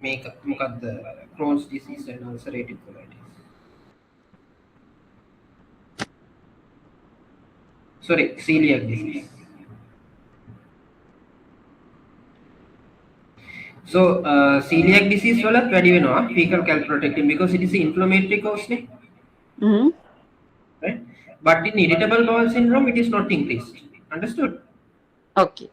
make up the Crohn's disease and ulcerative colitis. Sorry, celiac disease. So celiac disease වලත් වැඩි වෙනවා fecal calprotectin because it is an inflammatory cause නේ, Mm. right? But in irritable bowel syndrome it is not increased. Understood? Okay.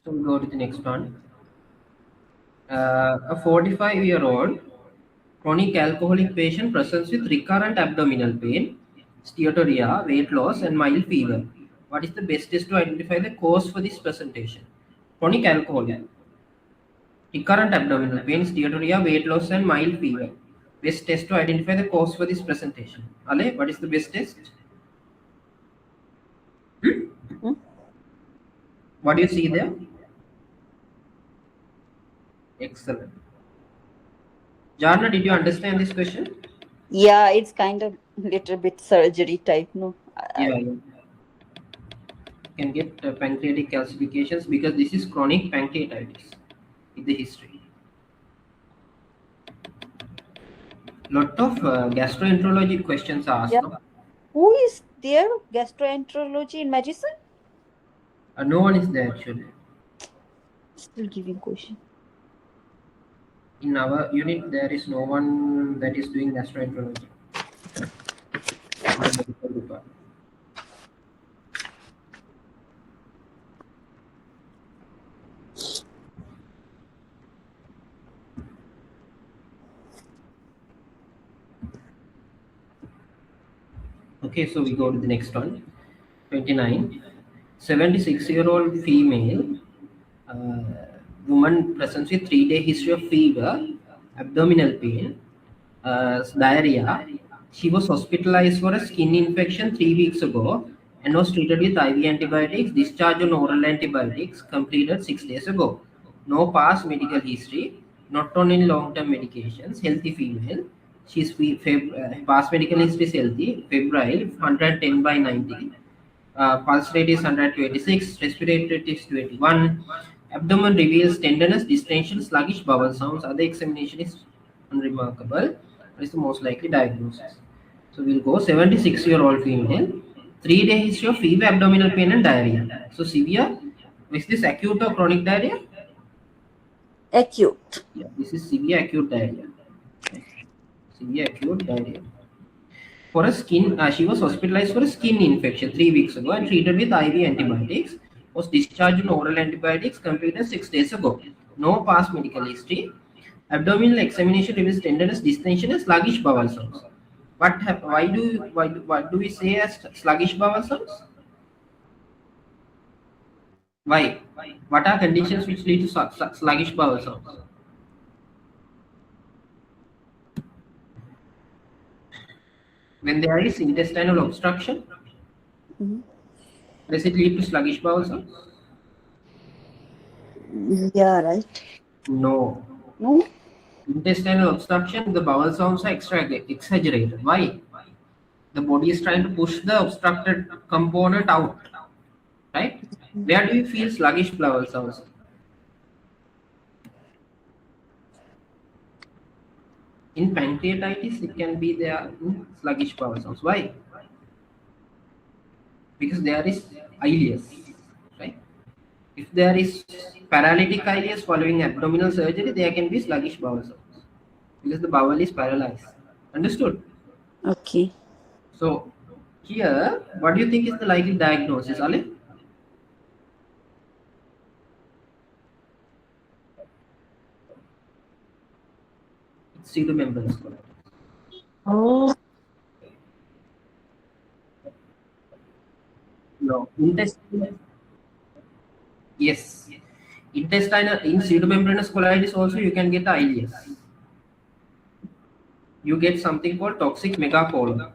So we go to the next one. A 45-year-old chronic alcoholic patient presents with recurrent abdominal pain, steatorrhea, weight loss, and mild fever. What is the best test to identify the cause for this presentation? Chronic alcoholic, recurrent abdominal pain, steatorrhea, weight loss, and mild fever. Best test to identify the cause for this presentation. Ale, what is the best test? Mm. What do you see there? Excellent. Jarna, did you understand this question? Yeah, it's kind of little bit surgery type, no? Yeah, you can get pancreatic calcifications because this is chronic pancreatitis in the history. Lot of gastroenterology questions are asked. Yeah. No? Who is there? Gastroenterology in medicine? No one is there actually. Still giving question. In our unit, there is no one that is doing gastroenterology in the medical department. Okay, so we go to the next one. 29. 76-year-old female uh, woman presents with 3-day history of fever, abdominal pain, diarrhea. She was hospitalized for a skin infection 3 weeks ago and was treated with IV antibiotics, discharged on oral antibiotics, completed 6 days ago. No past medical history, not on any long-term medications, healthy female. She's past medical history is healthy, febrile, 110 by 90. Pulse rate is 126, respiratory rate is 21. Abdomen reveals tenderness, distension, sluggish bowel sounds. Other examination is unremarkable. What is the most likely diagnosis? So we'll go 76-year-old female, 3-day history of fever, abdominal pain, and diarrhea. So severe. Is this acute or chronic diarrhea? Acute. Yeah, this is severe acute diarrhea. Okay. Severe acute diarrhea. For a skin, she was hospitalized for a skin infection 3 weeks ago and treated with IV antibiotics. Was discharged on oral antibiotics, completed 6 days ago. No past medical history. Abdominal examination reveals tenderness, distension, and sluggish bowel sounds. Why do we say as sluggish bowel sounds? Why? What are conditions which lead to sluggish bowel sounds? When there is intestinal obstruction, Mhm. does it lead to sluggish bowel sounds? Yeah, right. No. No. Intestinal obstruction, the bowel sounds are exaggerated. Why? The body is trying to push the obstructed component out, right? Where do you feel sluggish bowel sounds? In pancreatitis, it can be there in sluggish bowel sounds. Why? Because there is ileus, right? If there is paralytic ileus following abdominal surgery, there can be sluggish bowel sounds because the bowel is paralyzed. Understood? Okay. So here, what do you think is the likely diagnosis, Ali? It's pseudomembranous colitis. Oh. No, intestinal. Yes, intestinal in pseudomembranous colitis also you can get ileus. You get something called toxic megacolon,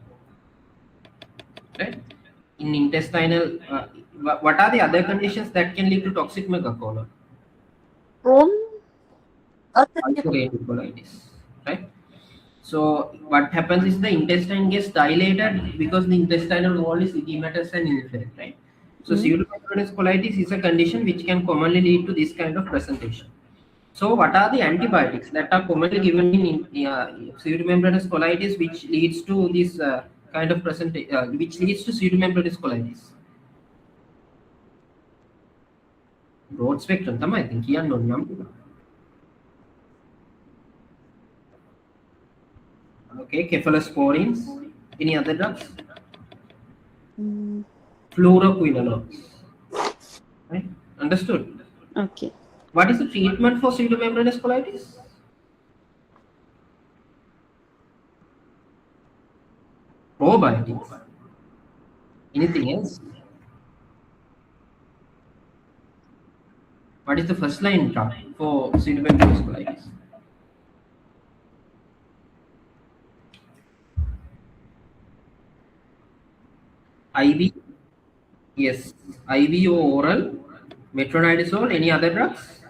right? In intestinal, what are the other conditions that can lead to toxic megacolon? From Ulcerative colitis, right? So what happens is the intestine gets dilated because the intestinal wall is edematous and inflamed, right? So Mm. pseudomembranous colitis is a condition which can commonly lead to this kind of presentation. So what are the antibiotics that are commonly given in pseudomembranous colitis which leads to this kind of which leads to pseudomembranous colitis? Broad spectrum තමයි ඉතින් කියන්න ඕනේ නම්. Okay, cephalosporins. Any other drugs? Mm. Fluoroquinolones. Right? Understood? Okay. What is the treatment for pseudomembranous colitis? Probiotics. Anything else? What is the first line drug for pseudomembranous colitis? IV? Yes. IV or oral? Metronidazole? Any other drugs?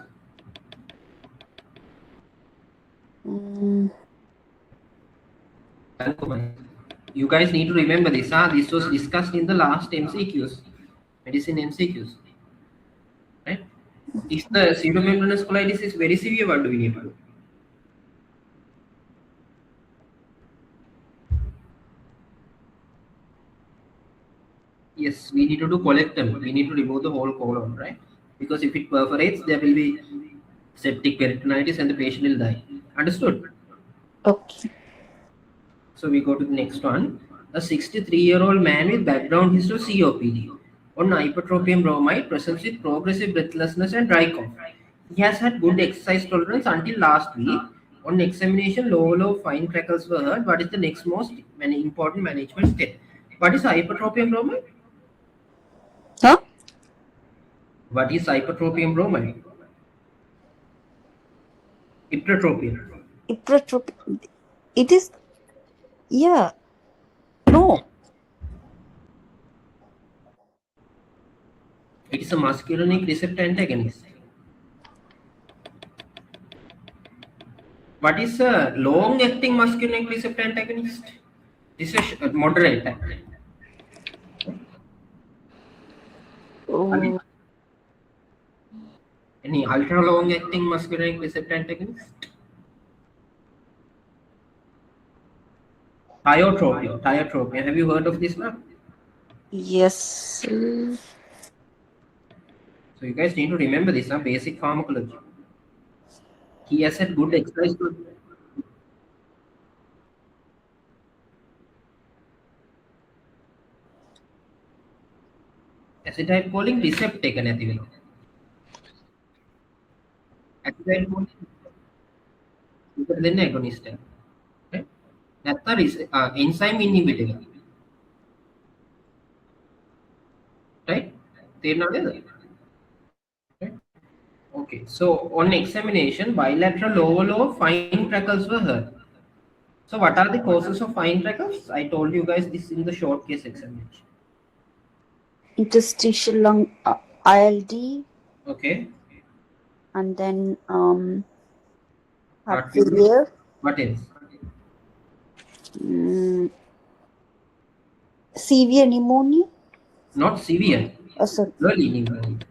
Mm. You guys need to remember this. This was discussed in the last MCQs, medicine MCQs. Right? If the pseudomembranous colitis is very severe, what do we need to do? Yes, we we need to do colectomy. We need to remove the whole colon, right? Because if it perforates, there will be septic peritonitis and the patient will die. Understood? Okay. So we go to the next one. A 63-year-old man with background history of COPD on hypertropium bromide presents with progressive breathlessness and dry cough. He has had good exercise tolerance until last week. On examination, low fine crackles were heard. What is the next most important management step? What is hypertropium bromide? Huh? What is hypertropium bromide? Hypertropium. Hypertrophy. It is. Yeah. No. It is a muscarinic receptor antagonist. What is a long-acting muscarinic receptor antagonist? This is a moderate act. Oh. Any ultra long-acting muscarinic receptor antagonist? Tiotropium. Have you heard of this now? Yes. So you guys need to remember this, basic pharmacology. He has had good exercise. Acetylcholine receptor එක නැති වෙනවා. Acetylcholine විතර දෙන්න agonist එක. Okay? නැත්නම් enzyme inhibitor එක. Right? තේරෙනවද නේද? Okay, so on examination, bilateral lower fine crackles were heard. So what are the causes of fine crackles? I told you guys this in the short case examination. Interstitial lung ILD. Okay. And then heart What failure. What else? Severe pneumonia. Not severe. Sorry. Early pneumonia.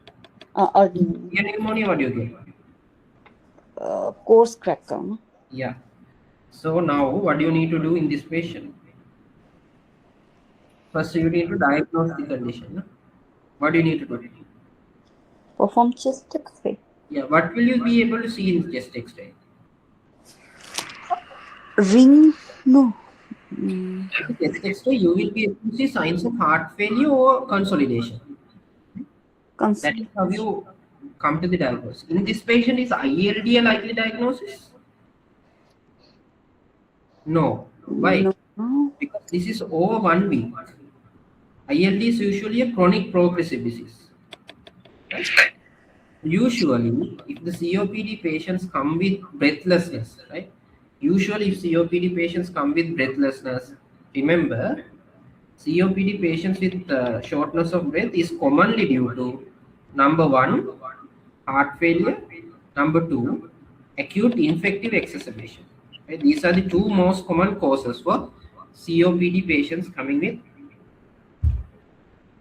Early. Severe pneumonia, what do you get? Course cracker. Yeah. So now what do you need to do in this patient? First you need to diagnose the condition. No? What do you need to do? Perform chest X-ray. Yeah. What will you be able to see in chest X-ray? Ring? No. Chest X-ray, you will be able to see signs of heart failure or consolidation. That is how you come to the diagnosis. In this patient, is ILD a likely diagnosis? No. Why? No. Because this is over 1 week. ILD is usually a chronic progressive disease. Right? Usually, if the COPD patients come with breathlessness, right? Usually, if COPD patients come with breathlessness, remember, COPD patients with shortness of breath is commonly due to number 1, heart failure, number 2, acute infective exacerbation. Right? These are the two most common causes for COPD patients coming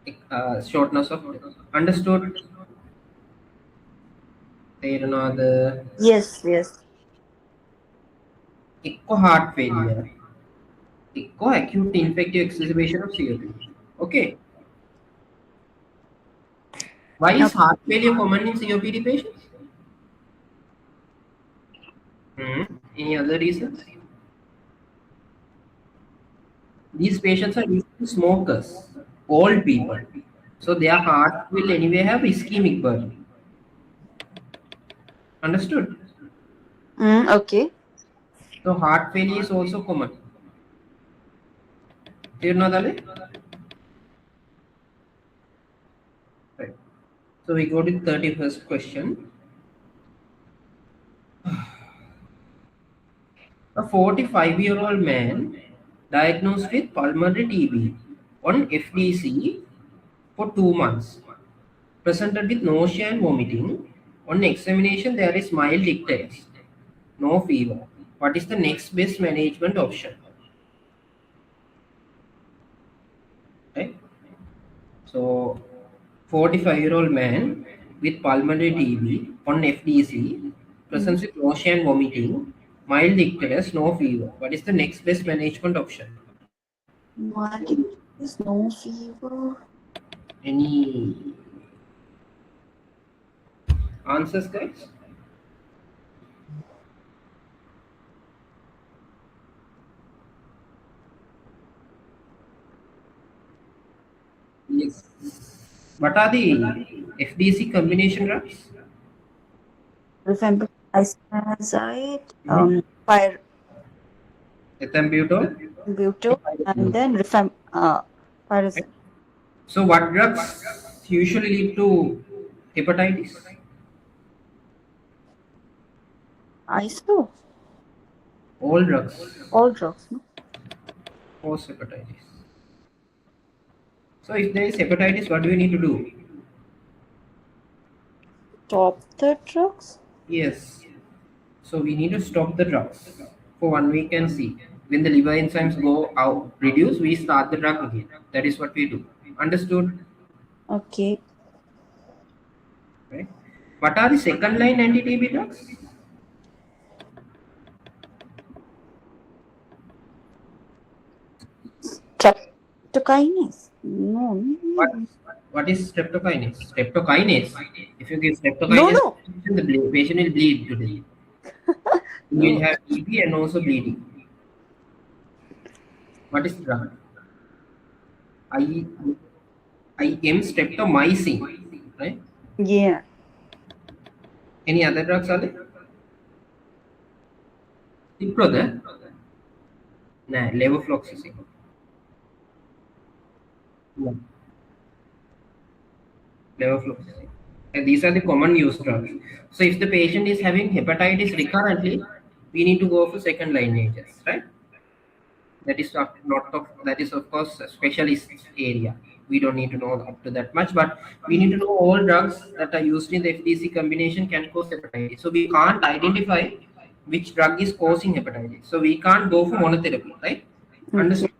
with shortness of breath. Understood? Yes. Echo heart failure, echo acute infective exacerbation of COPD. Okay. Why is heart failure common in COPD patients? Any other reasons? These patients are usually smokers, old people. So their heart will anyway have ischemic burden. Understood? Okay. So heart failure is also common. Do you know that? Right. So we go to the 31st question. A 45-year-old man diagnosed with pulmonary TB on FDC for 2 months, presented with nausea and vomiting. On examination, there is mild icterus, no fever. What is the next best management option? Right? So, 45-year-old man with pulmonary TB on FDC, presents with nausea and vomiting, mild icterus, no fever. What is the next best management option? Mild icterus, no fever. Any answers, guys? Yes. What are the FDC combination drugs? Rifampicin, isoniazid, Mm-hmm. pyr Ethambutol. butyl, and then Right. pyrazine. So, what drugs usually lead to hepatitis? Iso, All drugs all drugs, no? cause hepatitis. So, if there is hepatitis, what do we need to do? Stop the drugs? Yes. So, we need to stop the drugs for 1 week and see. When the liver enzymes go out, reduce, we start the drug again. That is what we do. Understood? Okay. Right. What are the second line anti-TB drugs? Streptokinase? No, What no, what is streptokinase? Streptokinase. If you give no, streptokinase, no, the patient will bleed to death. You will no. have TB and also bleeding. What is the drug? I I am streptomycin. Right? Yeah. Any other drugs are there? Cipro there? Nah, levofloxacin. No, levofloxacin. And these are the common use drugs. So if the patient is having hepatitis recurrently, we need to go for second line agents, right? That is not of that is of course a specialist area. We don't need to know up to that much, but we need to know all drugs that are used in the FDC combination can cause hepatitis. So we can't identify which drug is causing hepatitis. So we can't go for monotherapy, right? Okay. Understood?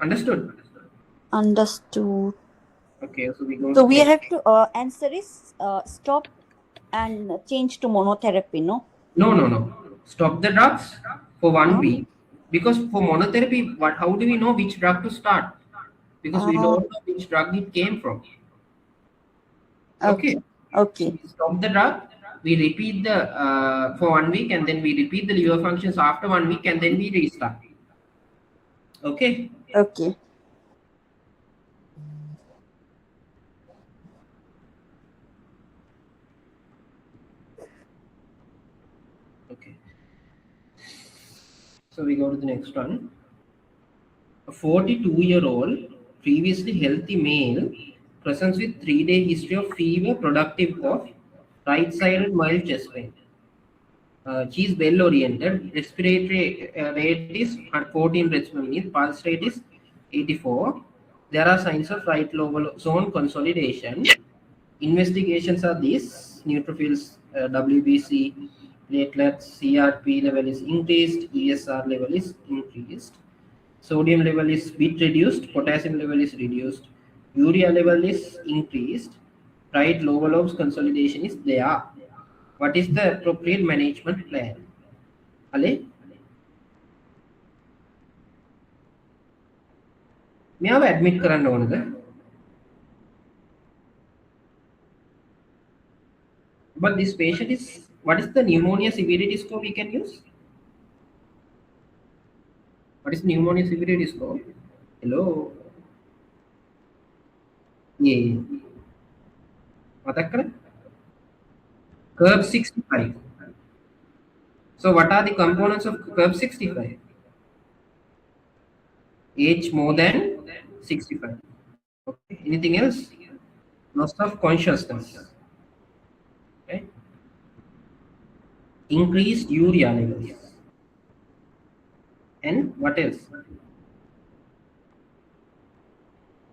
Understood. Understood. Okay, so we go So to we next. have to answer is stop and change to monotherapy, no? No, no, no. Stop the drugs for one Uh, week because for monotherapy, what? How do we know which drug to start? Because we uh, don't know which drug it came from. Okay. okay. So Okay. we stop the drug, we repeat the for 1 week, and then we repeat the liver functions after 1 week, and then we restart. Okay. Okay. Okay. So we go to the next one. A 42-year-old, previously healthy male, presents with 3-day history of fever, productive cough, right-sided mild chest pain. She is well oriented. Respiratory rate is 14 breaths per minute. Pulse rate is 84. There are signs of right lower zone consolidation. Investigations are these: neutrophils, WBC, platelets, CRP level is increased, ESR level is increased, sodium level is bit reduced, potassium level is reduced, urea level is increased, right lower lobes consolidation is there. What is the appropriate management plan? Ale, මෙයාව admit කරන්න ඕනද? But this patient is, what is the pneumonia severity score we can use? What is pneumonia severity score? Hello? Yeah. මතක් කර? Curve 65. So what are the components of curve 65? Age more than 65. Okay. Anything else? Loss of consciousness. Okay. Increased urea levels. And what else?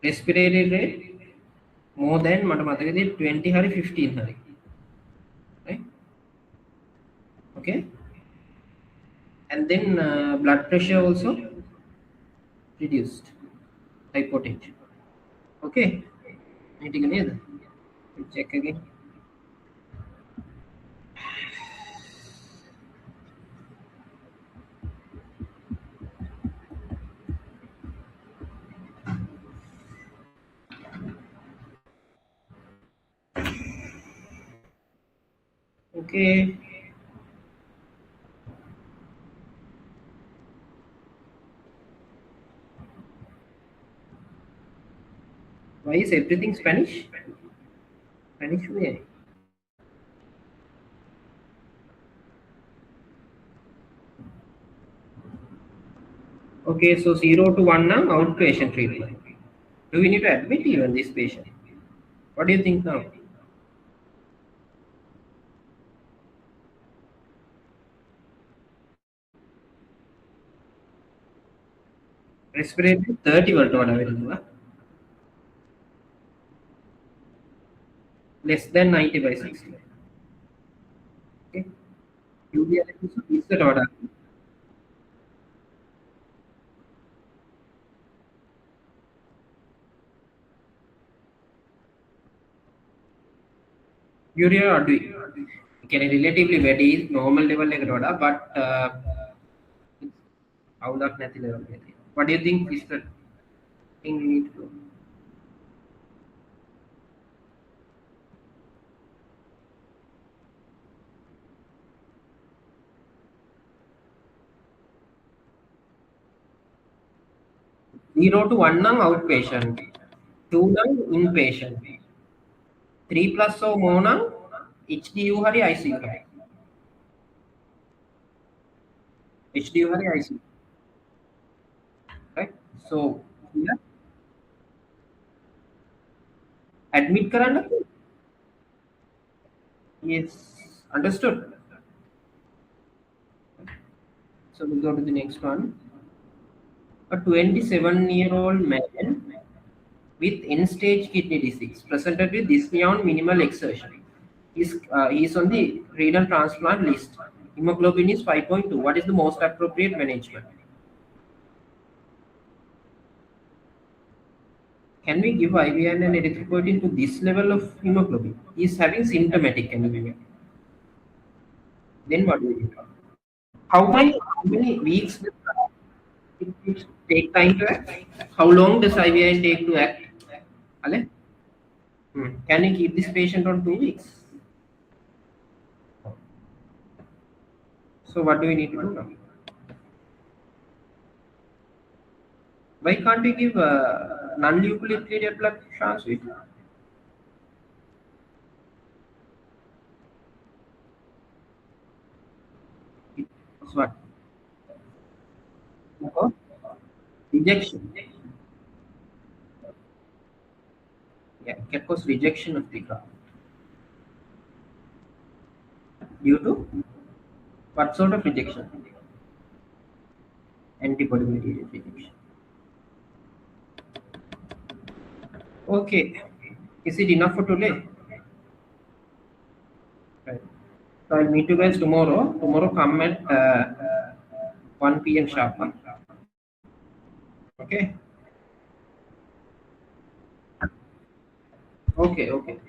Respiratory rate more than 20 hari 15 hari. Right? Okay. And then blood pressure also reduced. Hypotension. Okay. Anything else? Check again. Okay. Why is everything Spanish? Spanish way. Okay, so 0 to 1 now, outpatient treatment. Do we need to admit even this patient? What do you think now? Respiratory 30 volt available. Less than 90 by 60. Okay. Urea is the order. Urea or do can relatively very normal level like order, but how that nothing level. What do you think is the thing we need to do? 0 to 1 now outpatient, 2 now inpatient, 3 plus or more now HDU hari ICU hari. HDU hari ICU. Right? So yeah, admit karana. Yes, understood. So we'll go to the next one. A 27-year-old man with end-stage kidney disease presented with dyspnea on minimal exertion. He's on the renal transplant list. Hemoglobin is 5.2. What is the most appropriate management? Can we give IVN and erythropoietin to this level of hemoglobin? He's having symptomatic anemia. Then what do we do? How many weeks does it take time to act? How long does IVN take to act? Ale? Can you keep this patient on 2 weeks? So what do we need to do now? Why can't we give non-nucleated blood transfusion? It's what? No. Rejection. Yeah, it can cause rejection of the graft. Due to what sort of rejection? Antibody mediated rejection. Okay. Is it enough for today? Right. So I'll meet you guys tomorrow. Tomorrow come at 1 p.m. sharp. Huh? Okay. Okay. Okay.